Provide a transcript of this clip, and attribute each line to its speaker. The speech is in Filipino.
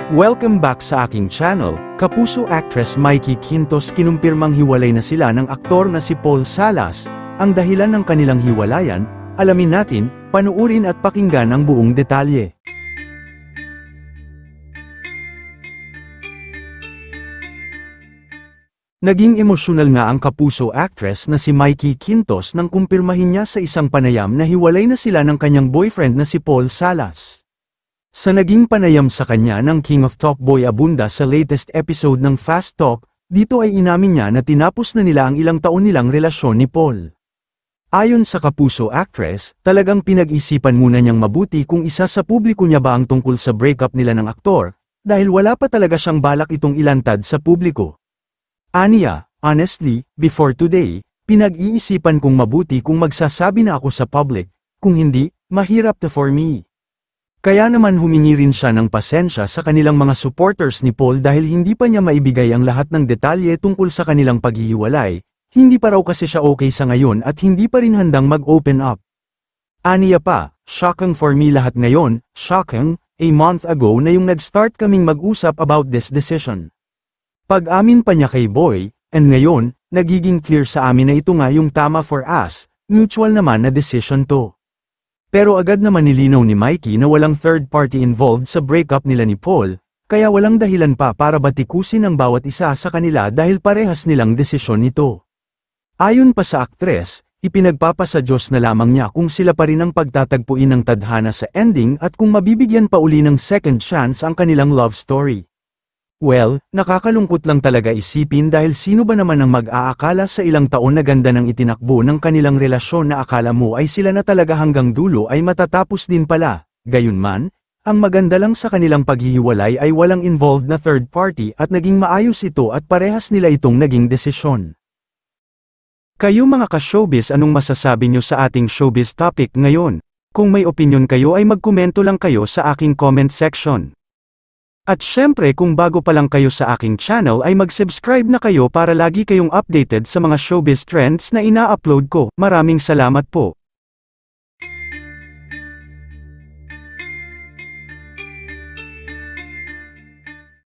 Speaker 1: Welcome back sa aking channel. Kapuso actress Mikey Quintos kinumpirmang hiwalay na sila ng aktor na si Paul Salas. Ang dahilan ng kanilang hiwalayan, alamin natin, panuurin at pakinggan ang buong detalye. Naging emosyonal nga ang kapuso actress na si Mikey Quintos nang kumpirmahin niya sa isang panayam na hiwalay na sila ng kanyang boyfriend na si Paul Salas. Sa naging panayam sa kanya ng King of Talk Boy Abunda sa latest episode ng Fast Talk, dito ay inamin niya na tinapos na nila ang ilang taon nilang relasyon ni Paul. Ayon sa kapuso actress, talagang pinag-isipan muna niyang mabuti kung isa sa publiko niya ba ang tungkol sa breakup nila ng aktor, dahil wala pa talaga siyang balak itong ilantad sa publiko. Aniya, honestly, before today, pinag-iisipan kong mabuti kung magsasabi na ako sa public, kung hindi, mahirap to for me. Kaya naman humingi rin siya ng pasensya sa kanilang mga supporters ni Paul dahil hindi pa niya maibigay ang lahat ng detalye tungkol sa kanilang paghihiwalay, hindi pa raw kasi siya okay sa ngayon at hindi pa rin handang mag-open up. Aniya pa, shocking for me lahat ngayon, shocking, a month ago na yung nag-start kaming mag-usap about this decision. Pag-amin pa niya kay Boy, and ngayon, nagiging clear sa amin na ito nga yung tama for us, mutual naman na decision to. Pero agad naman nilinaw ni Mikey na walang third party involved sa breakup nila ni Paul, kaya walang dahilan pa para batikusin ang bawat isa sa kanila dahil parehas nilang desisyon nito. Ayon pa sa aktres, ipinagpapasa Diyos na lamang niya kung sila pa rin ang pagtatagpuin ng tadhana sa ending at kung mabibigyan pa uli ng second chance ang kanilang love story. Well, nakakalungkot lang talaga isipin dahil sino ba naman ang mag-aakala sa ilang taon na ganda ng itinakbo ng kanilang relasyon na akala mo ay sila na talaga hanggang dulo ay matatapos din pala. Gayunman, ang maganda lang sa kanilang paghihiwalay ay walang involved na third party at naging maayos ito at parehas nila itong naging desisyon. Kayo mga ka-showbiz, anong masasabi nyo sa ating showbiz topic ngayon? Kung may opinion kayo ay magkomento lang kayo sa aking comment section. At syempre kung bago pa lang kayo sa aking channel ay mag-subscribe na kayo para lagi kayong updated sa mga showbiz trends na ina-upload ko. Maraming salamat po.